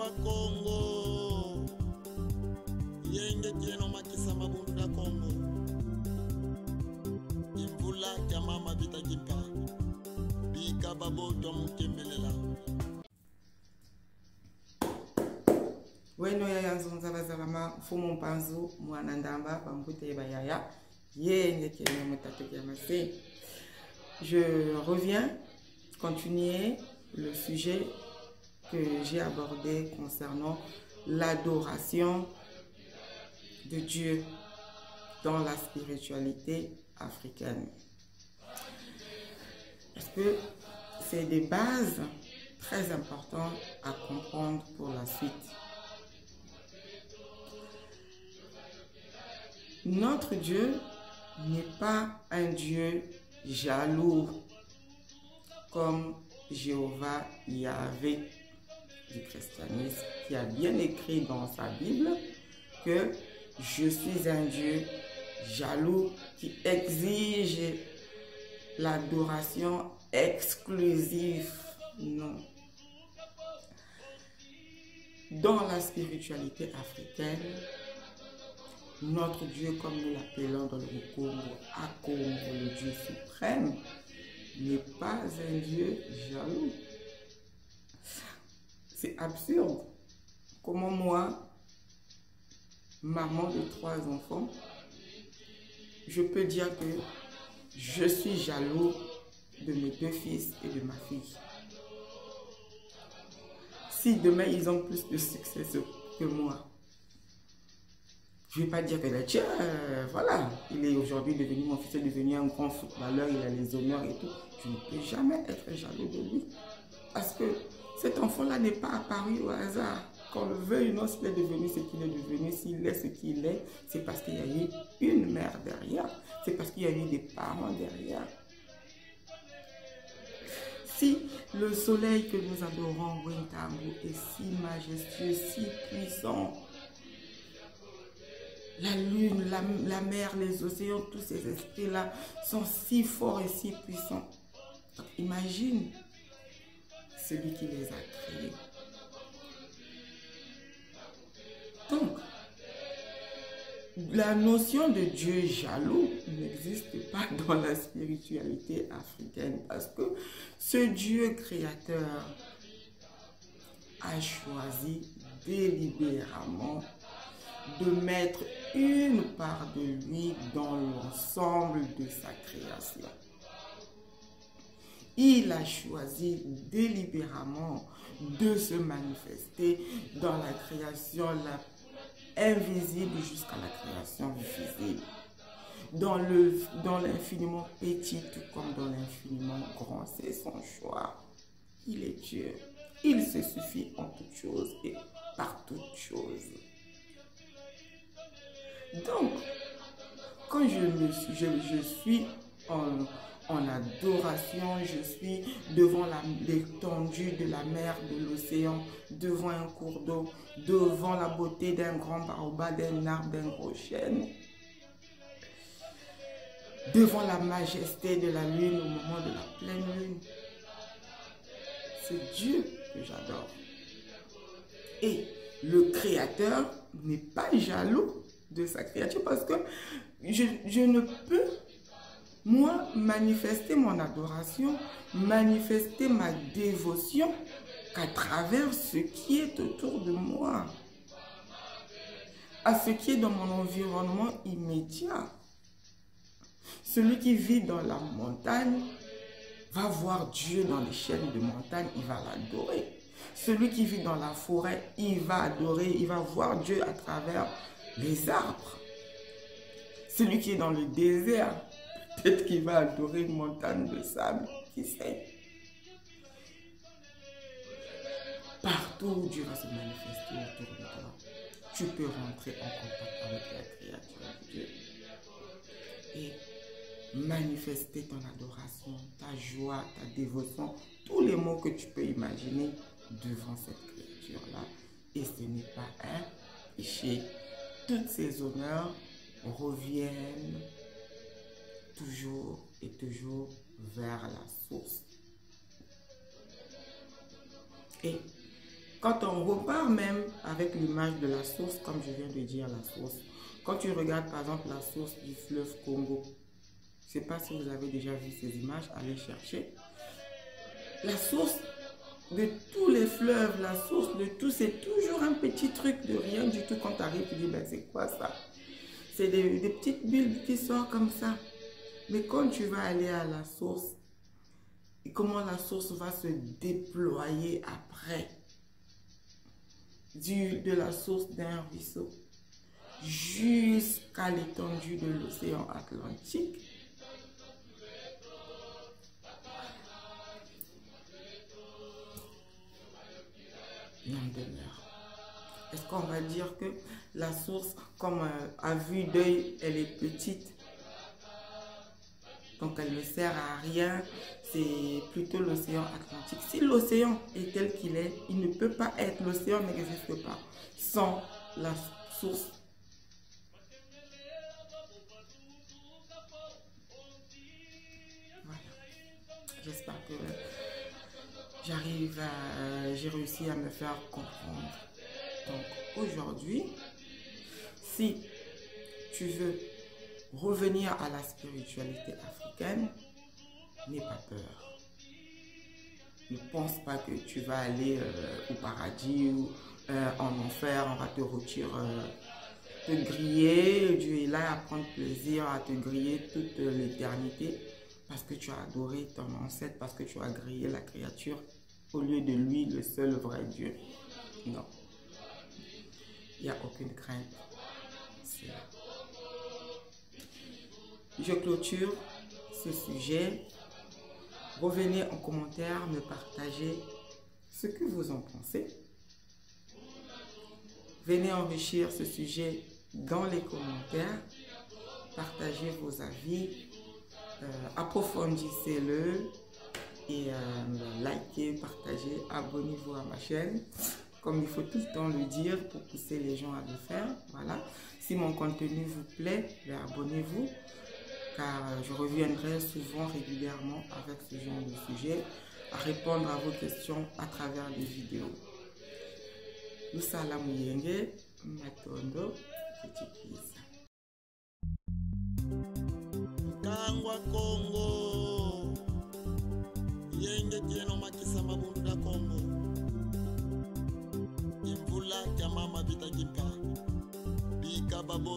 wa Congo. Yenge kieno makisa mabundu da Congo. Imvula kia mama vita kipa. Bika babo to mukemelela. Weno yaya nzonza zalama fumu mpanzu mwana ndamba bambute bayaya yenge kieno mutate kiamase. Je reviens continuer le sujet que j'ai abordé concernant l'adoration de Dieu dans la spiritualité africaine. Parce que c'est des bases très importantes à comprendre pour la suite. Notre Dieu n'est pas un Dieu jaloux comme Jéhovah Yahvé du christianisme, qui a bien écrit dans sa Bible que je suis un Dieu jaloux qui exige l'adoration exclusive. Non. Dans la spiritualité africaine, notre Dieu, comme nous l'appelons dans le Congo, Akongo, le Dieu suprême, n'est pas un Dieu jaloux. C'est absurde. Comment moi, maman de 3 enfants, je peux dire que je suis jaloux de mes 2 fils et de ma fille. Si demain ils ont plus de succès que moi, je ne vais pas dire que là, tiens, voilà, il est aujourd'hui devenu, mon fils est devenu un grand footballeur, il a les honneurs et tout. Je ne peux jamais être jaloux de lui. Parce que cet enfant-là n'est pas apparu au hasard. Qu'on le veuille ou non, s'il est devenu ce qu'il est devenu, s'il est ce qu'il est, c'est parce qu'il y a eu une mère derrière. C'est parce qu'il y a eu des parents derrière. Si le soleil que nous adorons, Wintambo, est si majestueux, si puissant, la lune, la mer, les océans, tous ces esprits-là sont si forts et si puissants. Donc, imagine celui qui les a créés. Donc, la notion de Dieu jaloux n'existe pas dans la spiritualité africaine parce que ce Dieu créateur a choisi délibérément de mettre une part de lui dans l'ensemble de sa création. Il a choisi délibérément de se manifester dans la création invisible jusqu'à la création visible. Dans l'infiniment petit tout comme dans l'infiniment grand, c'est son choix. Il est Dieu. Il se suffit en toutes choses et par toutes choses. Donc, quand je suis en adoration, je suis devant l'étendue de la mer, de l'océan, devant un cours d'eau, devant la beauté d'un grand baobab, d'un arbre, d'un gros chêne, devant la majesté de la lune au moment de la pleine lune. C'est Dieu que j'adore. Et le Créateur n'est pas jaloux de sa créature parce que je ne peux, moi, manifester mon adoration, manifester ma dévotion qu'à travers ce qui est autour de moi, à ce qui est dans mon environnement immédiat. Celui qui vit dans la montagne va voir Dieu dans les chaînes de montagne, il va l'adorer. Celui qui vit dans la forêt, il va adorer, il va voir Dieu à travers les arbres. Celui qui est dans le désert, peut-être qu'il va adorer une montagne de sable, qui sait. Partout où Dieu va se manifester autour de toi, tu peux rentrer en contact avec la créature de Dieu et manifester ton adoration, ta joie, ta dévotion, tous les mots que tu peux imaginer devant cette créature-là. Et ce n'est pas un péché. Toutes ces honneurs reviennent toujours et toujours vers la source. Et Quand on repart même avec l'image de la source, comme je viens de dire, la source, quand tu regardes par exemple la source du fleuve Congo, je ne sais pas si vous avez déjà vu ces images, allez chercher. La source de tous les fleuves, la source de tout, c'est toujours un petit truc de rien du tout. Quand tu arrives, tu dis, ben, c'est quoi ça? C'est des petites bulles qui sortent comme ça. Mais quand tu vas aller à la source, et comment la source va se déployer après, de la source d'un ruisseau jusqu'à l'étendue de l'océan Atlantique. Il en demeure. Est-ce qu'on va dire que la source, comme à vue d'œil, elle est petite, donc elle ne sert à rien, c'est plutôt l'océan Atlantique. Si l'océan est tel qu'il est, il ne peut pas être, l'océan n'existe pas sans la source. Voilà. J'espère que j'ai réussi à me faire comprendre. Donc aujourd'hui, si tu veux revenir à la spiritualité africaine, n'aie pas peur. Ne pense pas que tu vas aller au paradis ou en enfer, on va te retirer, te griller. Dieu est là à prendre plaisir à te griller toute l'éternité parce que tu as adoré ton ancêtre, parce que tu as grillé la créature au lieu de lui, le seul vrai Dieu. Non. Il n'y a aucune crainte. C'est là. Je clôture ce sujet. Revenez en commentaire, me partagez ce que vous en pensez. Venez enrichir ce sujet dans les commentaires. Partagez vos avis. Approfondissez-le. Et likez, partagez, abonnez-vous à ma chaîne. Comme il faut tout le temps le dire pour pousser les gens à le faire. Voilà. Si mon contenu vous plaît, abonnez-vous. Car je reviendrai souvent, régulièrement avec ce genre de sujet, à répondre à vos questions à travers des vidéos. Lusala Muyenge, Matondo, Petit Pisa. Kangwa Congo, Yenge Tieno Makisa Mabunda Congo, Imvula Kamama Bitakimpa, Bika Babo.